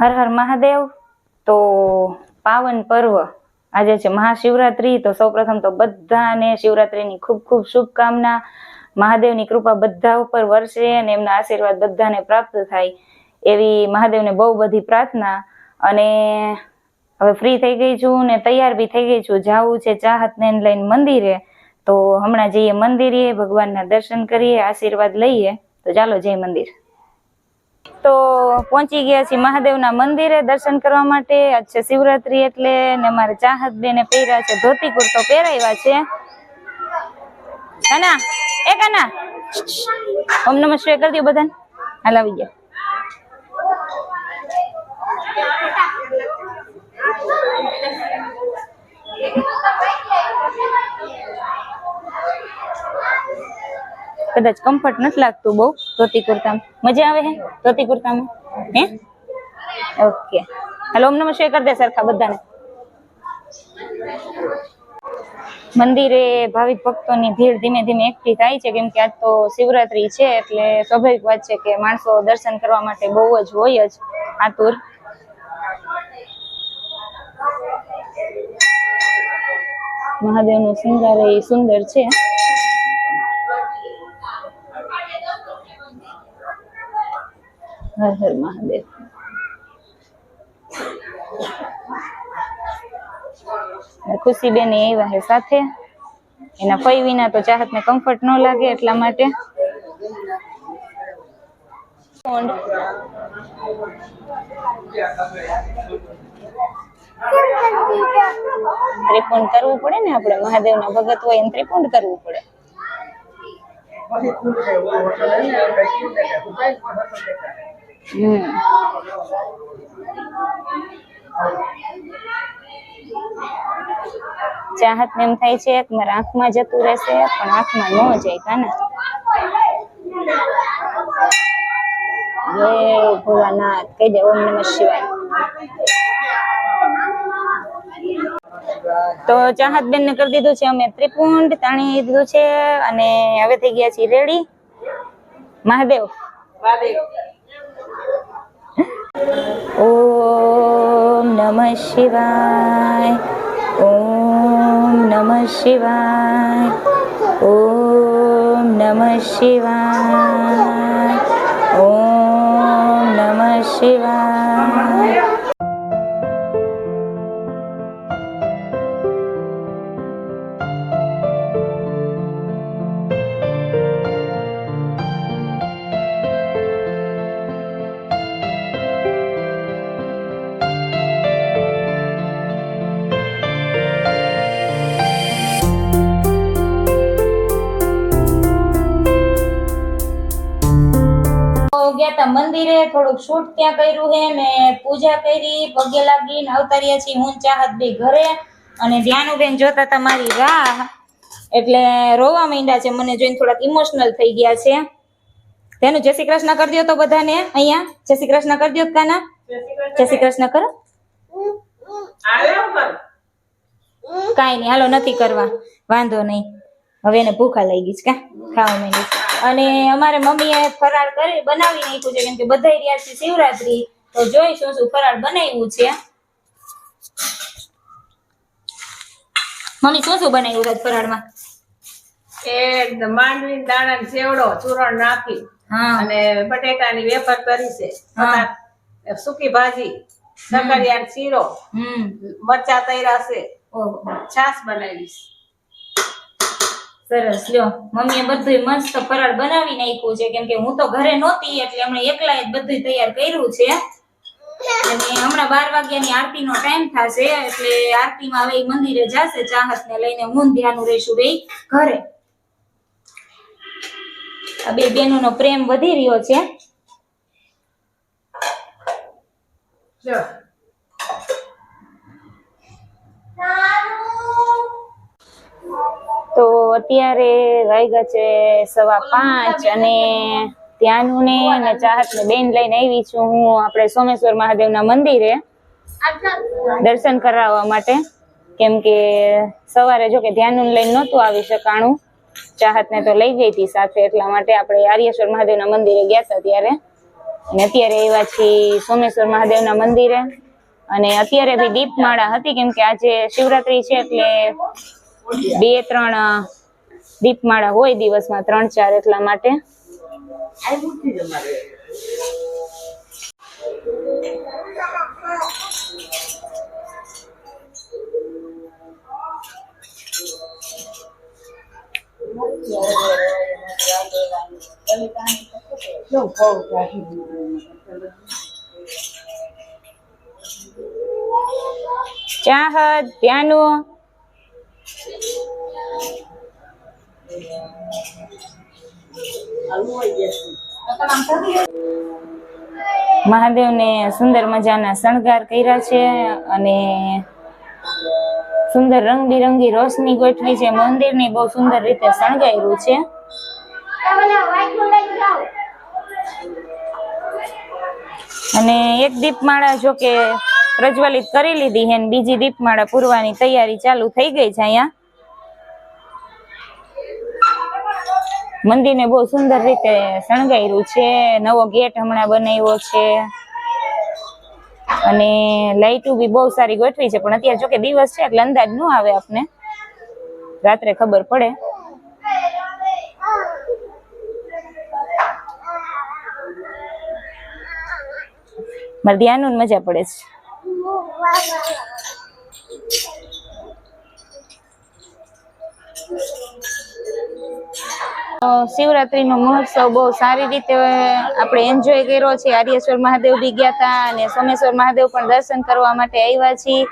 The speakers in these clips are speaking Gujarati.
હર હર મહાદેવ। તો પાવન પર્વ આજે છે મહાશિવરાત્રી। તો સૌપ્રથમ તો બધાને શિવરાત્રીની ખૂબ ખૂબ શુભકામના। મહાદેવની કૃપા બધા ઉપર વરસે અને એમના આશીર્વાદ બધાને પ્રાપ્ત થાય એવી મહાદેવને બહુ બધી પ્રાર્થના। અને હવે ફ્રી થઈ ગઈ છું ને તૈયાર બી થઈ ગઈ છું, જાવું છે ચાહતને લઈને મંદિરે। તો હમણાં જઈએ મંદિરે, ભગવાનના દર્શન કરીએ, આશીર્વાદ લઈએ। તો ચાલો જય મંદિર। તો પહોંચી ગયા છીએ મહાદેવના મંદિરે દર્શન કરવા માટે। આજ છે શિવરાત્રી એટલે ને મારે ચાહત બેને પહેર્યા છે ધોતી કુર્તો પહેરાવ્યા છે। કાના એ કાના ઓમ નમઃ શિવાય કરી દો બધાને, હાલ આવી ગયા। કદાચ કમ્ફર્ટ નથી લાગતું બહુ ધોતી કુર્તામાં, મજા આવે હે ધોતી કુર્તામાં હે? ઓકે હાલો ઓમ નમઃ શિવાય કરી દે સરખા બધાને। મંદિરે ભાવિક ભક્તોની ભીડ ધીમે ધીમે એકઠી થાય છે, કેમ કે આજ તો શિવરાત્રી છે એટલે સ્વાભાવિક વાત છે કે માણસો દર્શન કરવા માટે બહુ જ હોય જ આતુર। મહાદેવનું શૃંગાર એ સુંદર છે। હર હર મહાદેવ। ખુશીબેન આવ્યા છે સાથે, એના ફઈ વિના તો ચાહતને કમ્ફર્ટ ન લાગે એટલા માટે। ત્રિપુંડ કરવું પડે ને, આપણે મહાદેવના ભગત હોય એને ત્રિપુંડ કરવું પડે। ચાહત ને એમ થાય છે કે મારા આંખમાં જતું રહેશે, પણ આંખમાં ન જાય કાના। જય ભોળાનાથ કહી દે ઓમ નમઃ શિવાય। તો ચાહત બેન ને કરી દીધું છે અમે ત્રિપુંડ, તાણી દીધું છે અને હવે થઈ ગયા છીએ રેડી। મહાદેવ ઓમ નમઃ શિવાય, ઓમ નમઃ શિવાય, ઓમ નમઃ શિવાય, ઓમ નમઃ શિવાય। ગયા તા મંદિરે, થોડુંક શૂટ ત્યાં કર્યું હે ને પૂજા કરી, પગે લાગીને આવતા રહ્યા છીએ હું ચાહત બે ઘરે। અને ધ્યાનુબેન જોતા તમારી રાહ એટલે રોવા માંડ્યા છે, મને જોઈને થોડાક ઇમોશનલ થઈ ગયા છે। તેનું જય શ્રી કૃષ્ણ કરી દો તો બધાને અહીંયા, જય શ્રી કૃષ્ણ કરી દો કાના, જય શ્રી કૃષ્ણ કરો। કાઈ નહીં હાલો, નથી કરવા વાંધો નહીં, હવે એને ભૂખા લાગી છે કા ખાવા માંડી છે। અને અમારે મમ્મીએ ફરાળ કરી બનાવી નાખ્યું છે, કેમ કે બધા રહ્યા છે શિવરાત્રી, તો જોઈશું શું ફરાળ બનાવ્યું છે। મમ્મી શું શું બનાવ્યું છે ફરાળમાં? એકદમ માંડવી દાણા સેવડો ચૂરણ નાખી અને બટેટાની વેફર કરી છે, સૂકી ભાજી, સકરિયા શીરો, મરચા તૈરા છે, છાશ બનાવી। સરસ લ્યો, મમ્મીએ બધું મસ્ત ફરાળ બનાવી નાખ્યું છે, કેમ કે હું તો ઘરે નહોતી એટલે હમણાં એકલાએ જ બધું તૈયાર કર્યું છે। અને હમણાં 12 વાગ્યાની આરતીનો ટાઈમ થશે એટલે આરતીમાં હવે મંદિરે જશે ચાહતને લઈને, હું ધ્યાનું રહીશું બે ઘરે। આ બે બહેનોનો પ્રેમ વધી રહ્યો છે। તો અત્યારે વાગ્યા છે 5:15 અને ત્યાંનું ને અને ચાહતને બેન લઈને આવી છું હું આપણે સોમેશ્વર મહાદેવના મંદિરે દર્શન કરાવવા માટે, કેમ કે સવારે જો કે ધ્યાનું લઈને નહોતું આવી શકાણું, ચાહતને તો લઈ ગઈ હતી સાથે, એટલા માટે આપણે આર્યેશ્વર મહાદેવના મંદિરે ગયા હતા ત્યારે। અને અત્યારે આવ્યા છીએ સોમેશ્વર મહાદેવના મંદિરે અને અત્યારે બી દીપમાળા હતી કેમ કે આજે શિવરાત્રી છે એટલે 2-3 દીપમાળા હોય દિવસમાં 3-4 એટલા માટે ચાહત ધ્યાનું મહાદેવને સુંદર મજાના શણગાર કર્યા છે અને સુંદર રંગબેરંગી રોશની ગોઠવી છે. મંદિરને બહુ સુંદર રીતે શણગાર્યું છે. અને એક દીપમાળા જો કે પ્રજ્વલિત કરી લીધી છે, બીજી દીપમાળા પૂરવાની તૈયારી ચાલુ થઈ ગઈ છે. અહીંયા મંદિરને બહુ સુંદર રીતે શણગાર્યું છે. નવો ગેટ હમણાં બનાવ્યો છે અને લાઈટો બી બહુ સારી ગોઠવી છે. પણ અત્યારે જો કે દિવસ છે એટલે અંદાજ ન આવે, આપને રાત્રે ખબર પડે. મારે ધ્યાન મજા પડે છે. શિવરાત્રી નો મહોત્સવ બહુ સારી રીતે આપણે એન્જોય કર્યો છે. આર્યેશ્વર મહાદેવ બી ગયા હતા અને સોમેશ્વર મહાદેવ પણ દર્શન કરવા માટે આવ્યા છીએ.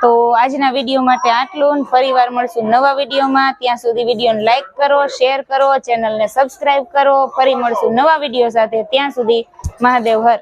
તો આજના વિડીયો માટે આટલું. ફરી વાર મળશું નવા વિડીયોમાં. ત્યાં સુધી વિડીયોને લાઈક કરો, શેર કરો, ચેનલને સબસ્ક્રાઈબ કરો. ફરી મળશું નવા વિડીયો સાથે. ત્યાં સુધી મહાદેવ હર.